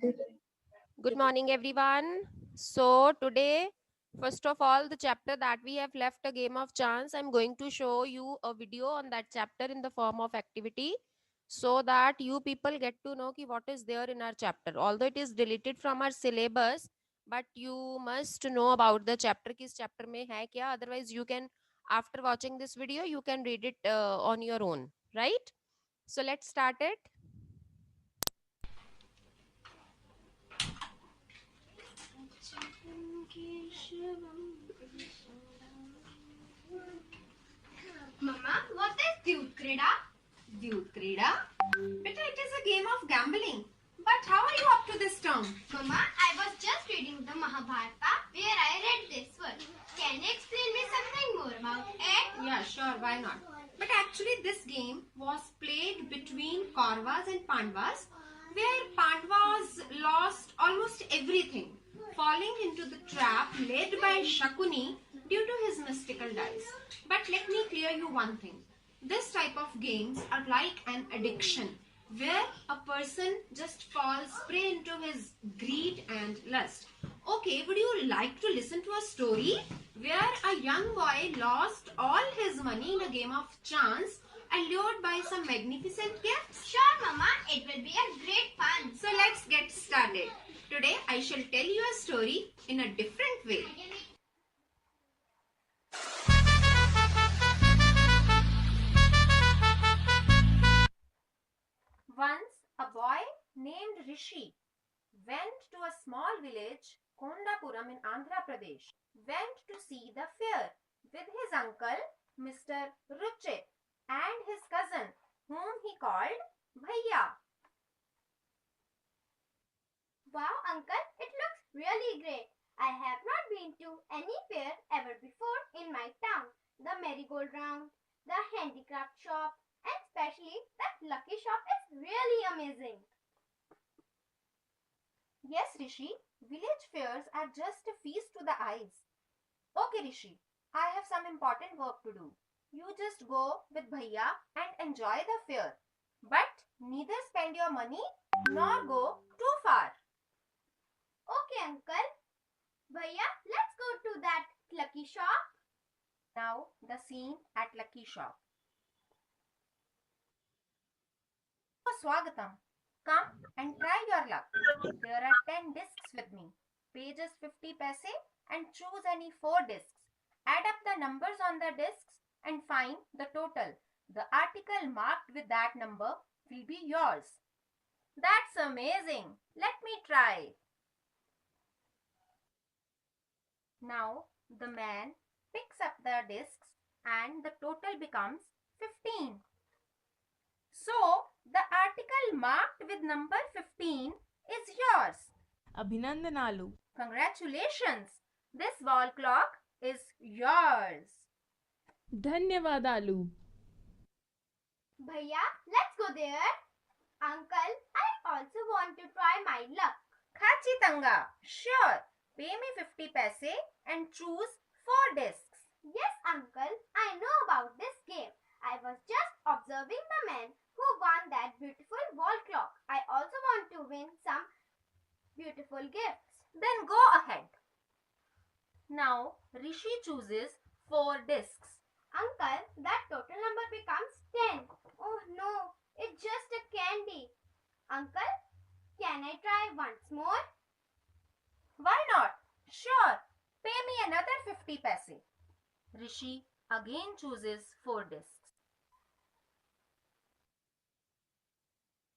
Good morning, everyone. So, today, first of all, the chapter that we have left, a game of chance, I'm going to show you a video on that chapter in the form of activity so that you people get to know ki what is there in our chapter. Although it is deleted from our syllabus, but you must know about the chapter, kis chapter mein hai kya. Otherwise, you can, after watching this video, you can read it on your own, right? So, let's start it. Mama, what is Dyut Krida? Dyut Krida? Beta, it is a game of gambling. But how are you up to this term? Mama, I was just reading the Mahabharata where I read this word. Can you explain me something more about it? Yeah, sure, why not? But actually, this game was played between Kauravas and Pandavas, where Pandavas lost almost everything, falling into the trap led by Shakuni due to his mystical dice. But let me clear you one thing. This type of games are like an addiction where a person just falls prey into his greed and lust. Okay, would you like to listen to a story where a young boy lost all his money in a game of chance allured by some magnificent gifts? Sure, Mama, it will be a great fun. So let's get started. Today I shall tell you a story in a different way. Once a boy named Rishi went to a small village, Kondapuram in Andhra Pradesh, went to see the fair with his uncle, Mr. Ruchit, and his cousin, whom he called Bhaiya. Wow, Uncle, it looks really great. I have not been to any fair ever before in my town. The merry-go-round, the handicraft shop, and especially that lucky shop is really amazing. Yes, Rishi, village fairs are just a feast to the eyes. Okay, Rishi, I have some important work to do. You just go with Bhaiya and enjoy the fair. But neither spend your money nor go too far. Okay, Uncle. Bhaiya, let's go to that lucky shop. Now the scene at Lucky Shop. Oh, Swagatam. Come and try your luck. There are 10 discs with me. Pages 50 paise and choose any 4 discs. Add up the numbers on the discs and find the total. The article marked with that number will be yours. That's amazing. Let me try. Now the man picks up the discs and the total becomes 15. So the article marked with number 15 is yours. Abhinandanalu. Congratulations! This wall clock is yours. Dhanyavadalu. Bhaiya, let's go there. Uncle, I also want to try my luck. Khachi Tanga, sure. Pay me 50 paise and choose 4 discs. Yes, Uncle, I know about this game. I was just observing the man who won that beautiful wall clock. I also want to win some beautiful gifts. Then go ahead. Now Rishi chooses 4 discs. Uncle, that total number becomes 10. Oh no, it's just a candy. Uncle, can I try once more? Why not? Sure. Pay me another 50 paise. Rishi again chooses 4 discs.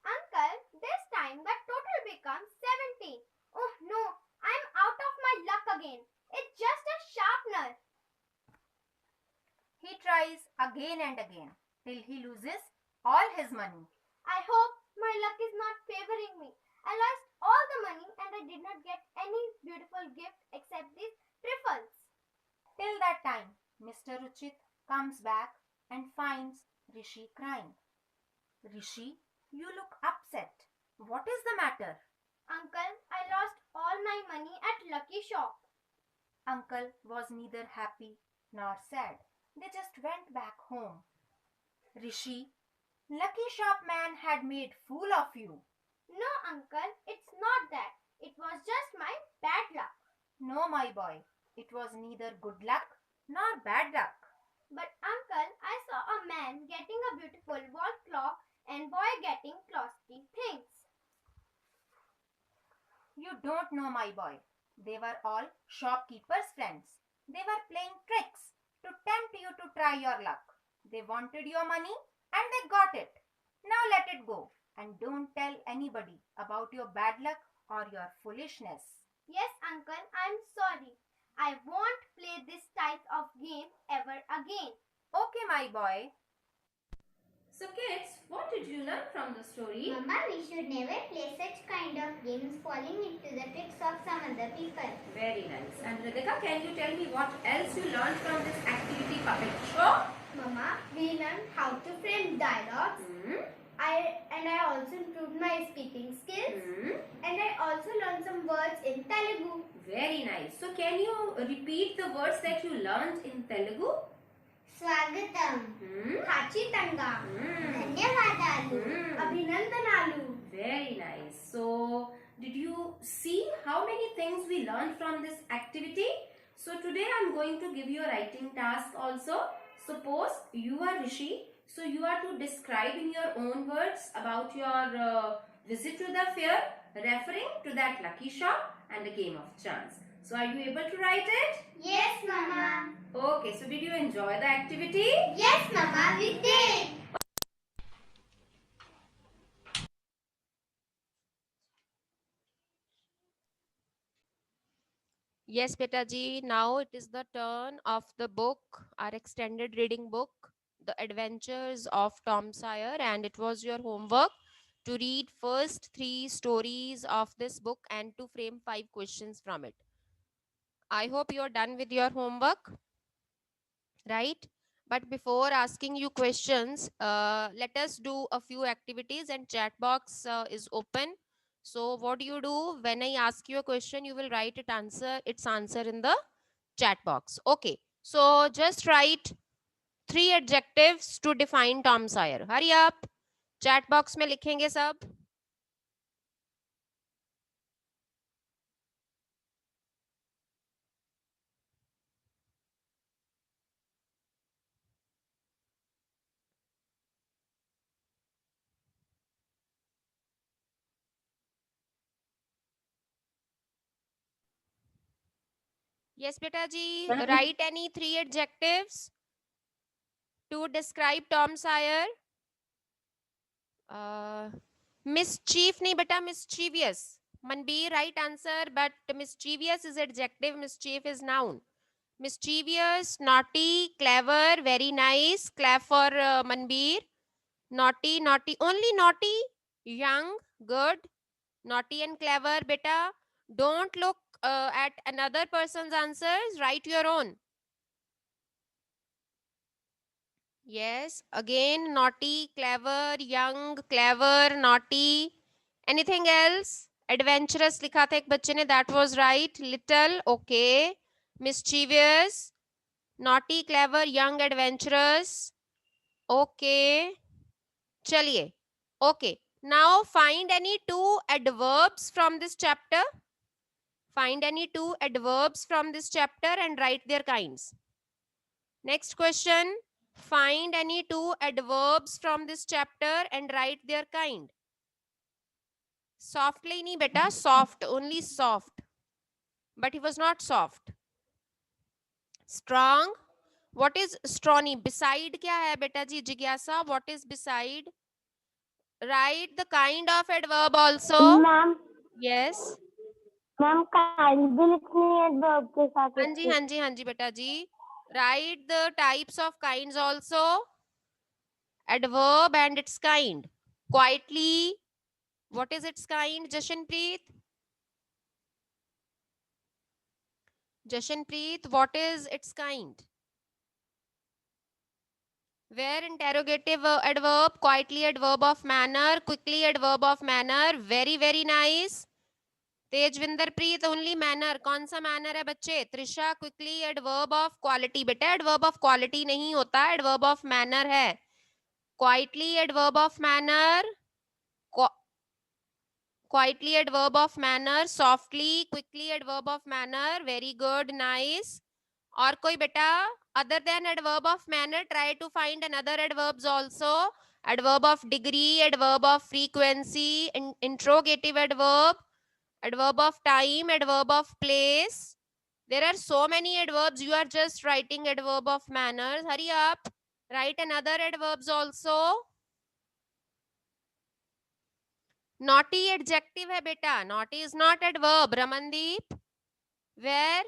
Uncle, this time the total becomes 70. Oh no, I'm out of my luck again. It's just a sharpener. He tries again and again till he loses all his money. I hope my luck is not favoring me. I lost all the money and I did not get any beautiful gift except these trifles. Till that time, Mr. Ruchit comes back and finds Rishi crying. Rishi, you look upset. What is the matter? Uncle, I lost all my money at Lucky Shop. Uncle was neither happy nor sad. They just went back home. Rishi, Lucky Shop man had made fool of you. No, Uncle, it's not that. No, my boy. It was neither good luck nor bad luck. But uncle, I saw a man getting a beautiful wall clock and boy getting costly things. You don't know, my boy. They were all shopkeepers' friends. They were playing tricks to tempt you to try your luck. They wanted your money and they got it. Now let it go and don't tell anybody about your bad luck or your foolishness. Yes, uncle, I'm sorry. I won't play this type of game ever again. Okay, my boy. So kids, what did you learn from the story? Mama, we should never play such kind of games falling into the tricks of some other people. Very nice. And Ritika, can you tell me what else you learned from this activity puppet show? Mama, we learned how to frame dialogues. I also improved my speaking skills. And I also learned some words in Telugu. Very nice. So can you repeat the words that you learned in Telugu? స్వాగతం ఖచ్చితంగా ధన్యవాదాలు అభినందనాలు. Very nice. So, did you see how many things we learned from this activity? So, today I am going to give you a writing task also. Suppose you are Rishi. So, you are to describe in your own words about your visit to the fair, referring to that lucky shop and the game of chance. So, are you able to write it? Yes, Mama. Okay, so did you enjoy the activity? Yes, Mama, we did. Yes, Beta ji. Now it is the turn of the book, our extended reading book, The Adventures of Tom Sawyer, and it was your homework to read first 3 stories of this book and to frame 5 questions from it. I hope you are done with your homework, right? But before asking you questions, let us do a few activities, and chat box is open. So what do you do when I ask you a question? You will write its answer in the chat box. Okay. So just write 3 adjectives to define Tom Sawyer. Hurry up. Chat box में लिखेंगे सब. Yes, beta ji. Write any 3 adjectives to describe Tom Sawyer. Mischief nahi beta, mischievous. Manbir, right answer, but mischievous is adjective, mischief is noun. Mischievous, naughty, clever, very nice. Clap for Manbir. Naughty, naughty, only naughty, young, good. Naughty and clever, beta. Don't look at another person's answers, write your own. Yes, again, naughty, clever, young, clever, naughty. Anything else? Adventurous लिखा था एक बच्चे ने, that was right. Little, okay. Mischievous, naughty, clever, young, adventurous. Okay. चलिए. Okay. Now find any 2 adverbs from this chapter. Find any 2 adverbs from this chapter and write their kinds. Next question. Find any 2 adverbs from this chapter and write their kind. Softly nahi beta, soft, only soft. But he was not soft. Strong. What is strawny? Beside kya hai beta ji? Jigyasa, what is beside? Write the kind of adverb also. Ma'am Yes. Ma'am kind भी लिखनी है adverb के साथ हाँ जी बेटा जी. Write the types of kinds also. Adverb and its kind. Quietly. What is its kind? Jashanpreet. Jashanpreet, what is its kind? Where interrogative adverb, quietly adverb of manner, quickly adverb of manner. Very, very nice. Tejvinder Preet only manner. कौन सा manner है बच्चे? Trisha quickly adverb of quality. बेटा adverb of quality नहीं होता, adverb of manner है. Quietly adverb of manner, Quietly, adverb of manner. Softly, quickly, adverb of manner. Very good, nice. और कोई बेटा, other than adverb of manner, try to find another adverbs also. Adverb of degree, adverb of frequency, interrogative adverb, adverb of time, adverb of place. There are so many adverbs. You are just writing adverb of manners. Hurry up. Write another adverbs also. Naughty adjective है बेटा. Naughty is not adverb. Ramandeep. Where?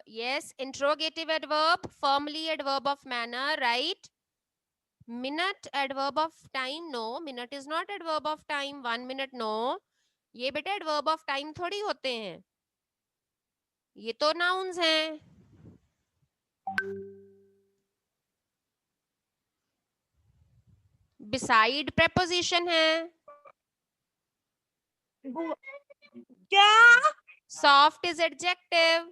Yes, interrogative adverb, firmly adverb of manner, right? Minute adverb of time, no. Minute is not adverb of time. 1 minute, no. ये बेटा adverb of time थोड़ी होते हैं. ये तो nouns हैं. Beside preposition है. क्या? Soft is adjective.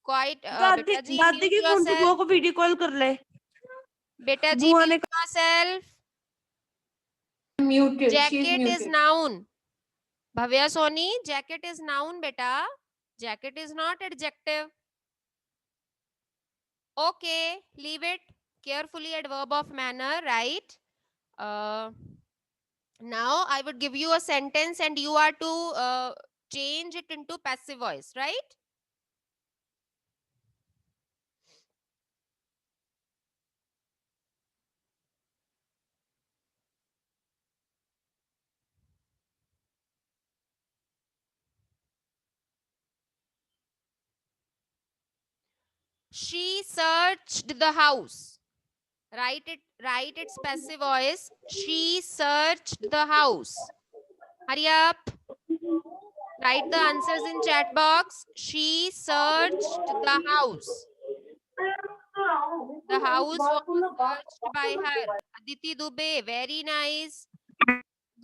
Quite बेटा जी दादी के mute फोन पे बुआ yourself. को वीडियो कॉल कर ले. बेटा जी बुआ ने mute yourself. Muted. She's Jacket muted. is noun. Bhavya Soni, jacket is noun beta. Jacket is not adjective. Okay, leave it. Carefully adverb of manner, right? Now I would give you a sentence and you are to change it into passive voice, right? She searched the house. Write its passive voice. She searched the house. Hurry up. Write the answers in chat box. She searched the house. The house was searched by her. Aditi Dubey, very nice.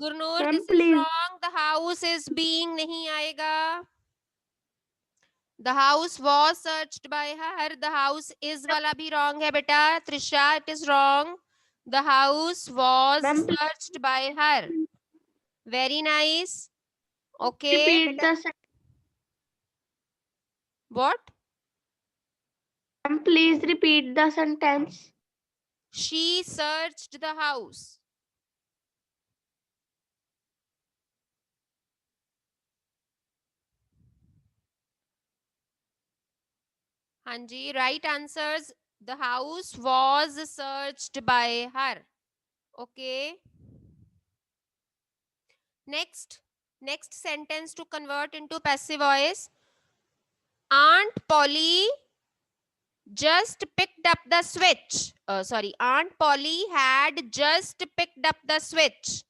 Gurnur, this is wrong. The house is being nahi aayega. The house was searched by her. The house is wala bhi wrong hai beta. Trisha, it is wrong. The house was searched by her. Very nice. Okay. Repeat the What? please repeat the sentence. She searched the house. Hanji, right answers. The house was searched by her. Okay. Next sentence to convert into passive voice. Aunt Polly just picked up the switch. Aunt Polly had just picked up the switch.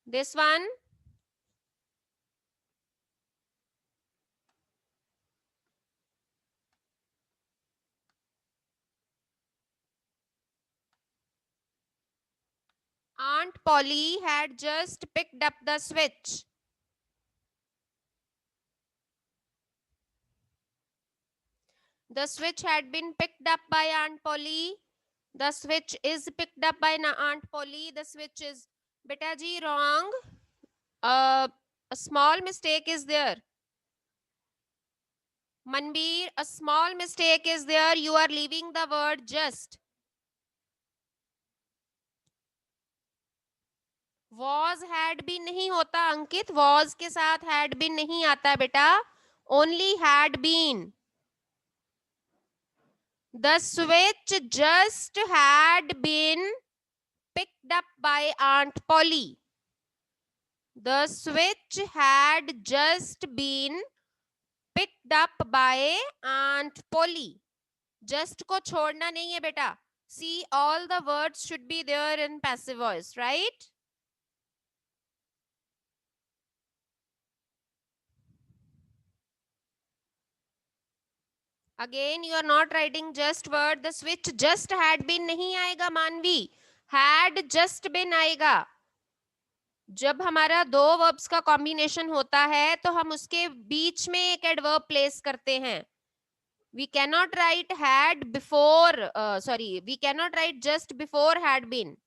This one. Aunt Polly had just picked up the switch. The switch had been picked up by Aunt Polly. The switch is picked up by Aunt Polly. The switch is beta ji wrong. A small mistake is there. Manbir, a small mistake is there. You are leaving the word just. Was had been नहीं होता अंकित. Was के साथ had been नहीं आता बेटा. Only had been. The switch just had been picked up by Aunt Polly. The switch had just been picked up by Aunt Polly. Just को छोड़ना नहीं है बेटा. See, all the words should be there in passive voice, right? Again, you are not writing just word. The switch just had been नहीं आएगा मानवी. Had just been आएगा. जब हमारा दो वर्ब्स का कॉम्बिनेशन होता है तो हम उसके बीच में एक एडवर्ब प्लेस करते हैं. We cannot write had before, we cannot write just before had been.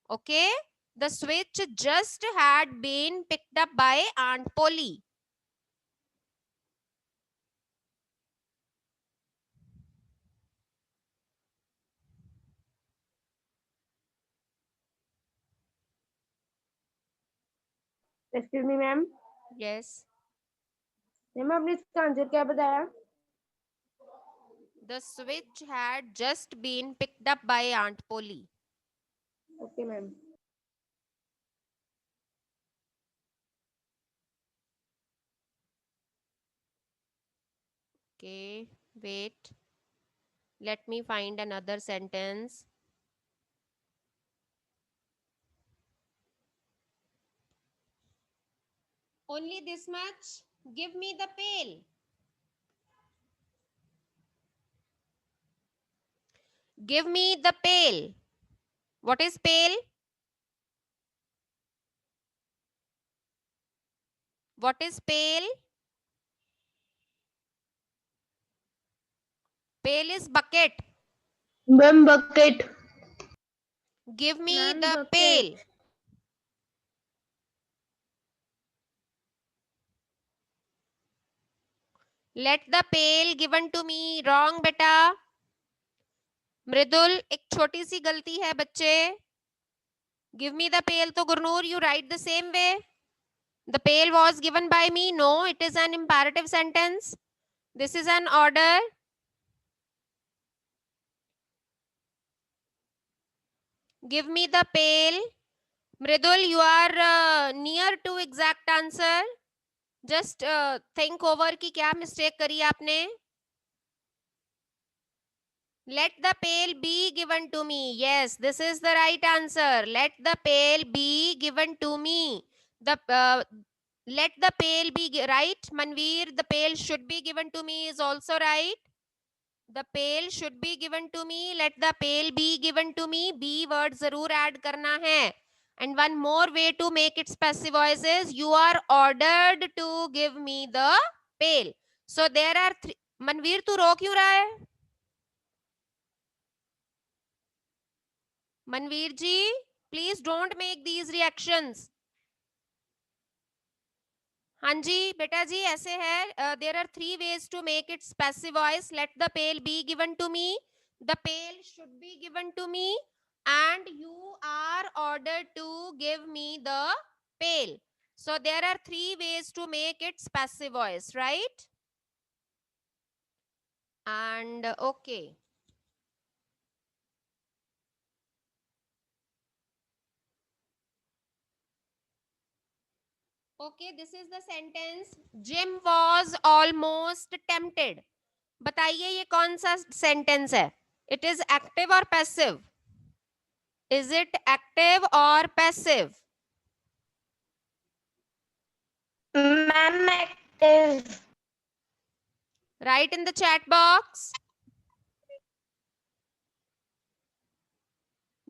Okay, the switch just had been picked up by Aunt Polly. Excuse me ma'am. Yes, ma'am आपने इसका आंसर क्या बताया? the switch had just been picked up by Aunt Polly. Okay ma'am. Okay, wait, let me find another sentence. Only this much? Give me the pail. Give me the pail. What is pail? What is pail? Pail is bucket. Ma'am bucket. Give me Ma'am, the bucket. pail. Let the pail given to me. Wrong बेटा. मृदुल, एक छोटी सी गलती है बच्चे. Give me the pail तो Gurnoor, you write the same way. The pail was given by me. No, it is an imperative sentence. This is an order. Give me the pail. Mridul, you are near to exact answer. Just think over कि क्या mistake करी आपने. Let the pail be given to me. Yes, this is the right answer. Let the pail be given to me. Let the pail be right. Manveer, the pail should be given to me is also right. The pail should be given to me. Let the pail be given to me. Be word जरूर add करना है. And one more way to make it passive voice is you are ordered to give me the pail. So there are three. Manveer तू रो क्यों रहा है? मनवीर जी, please don't make these reactions. हाँ जी बेटा जी, ऐसे है. There are three ways to make it passive voice. Let the pail be given to me. The pail should be given to me. And you are ordered to give me the pail. So there are three ways to make it passive voice, right? And okay. Okay, this is the sentence. Jim was almost tempted. बताइए ये कौन सा sentence है? It is active or passive? Is it active or passive? Ma'am active. Write in the chat box.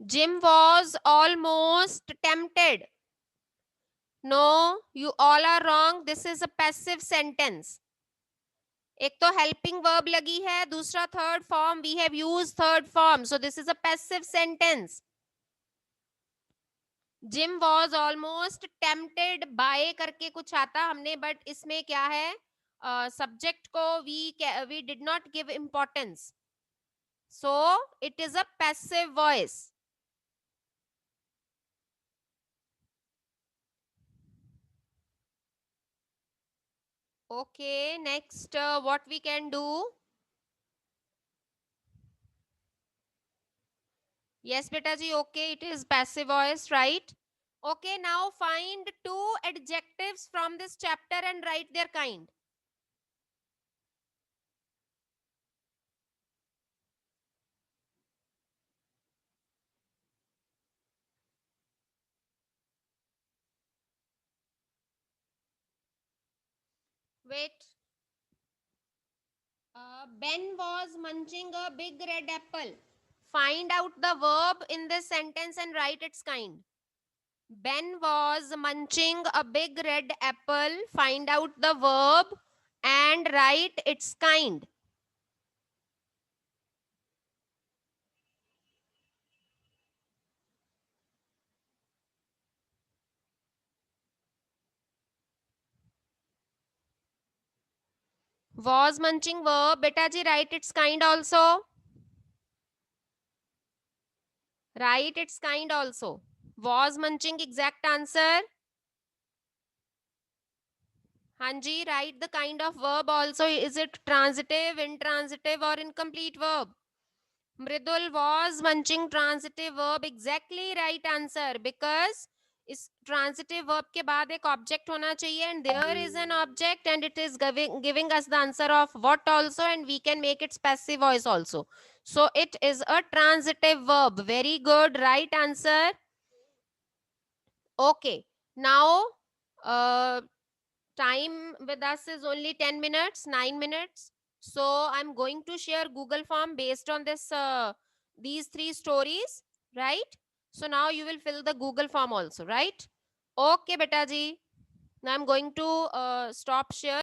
Jim was almost tempted. No, you all are wrong. This is a passive sentence. एक तो helping verb लगी है, दूसरा third form. We have used third form. So this is a passive sentence. Jim was almost tempted by करके कुछ आता हमने, but इसमें क्या है? Subject को we did not give importance. So it is a passive voice. Okay, next what we can do? Yes, beta ji, okay, it is passive voice, right? Okay, now find two adjectives from this chapter and write their kind. Wait. Ben was munching a big red apple. Find out the verb in this sentence and write its kind. Ben was munching a big red apple. Find out the verb and write its kind. Was munching verb. Beta ji, write its kind also. Write its kind also. Was munching exact answer. Hanji, write the kind of verb also. Is it transitive, intransitive, or incomplete verb? Mridul was munching transitive verb. Exactly right answer. Because इस transitive verb के बाद एक object होना चाहिए and there is an object and it is giving us the answer of what also and we can make its passive voice also. So it is a transitive verb. Very good. Right answer. Okay. Now, time with us is only 10 minutes, 9 minutes. So I'm going to share Google Form based on this these three stories, right? So now you will fill the Google Form also, right? Okay, beta ji. Now I'm going to stop share.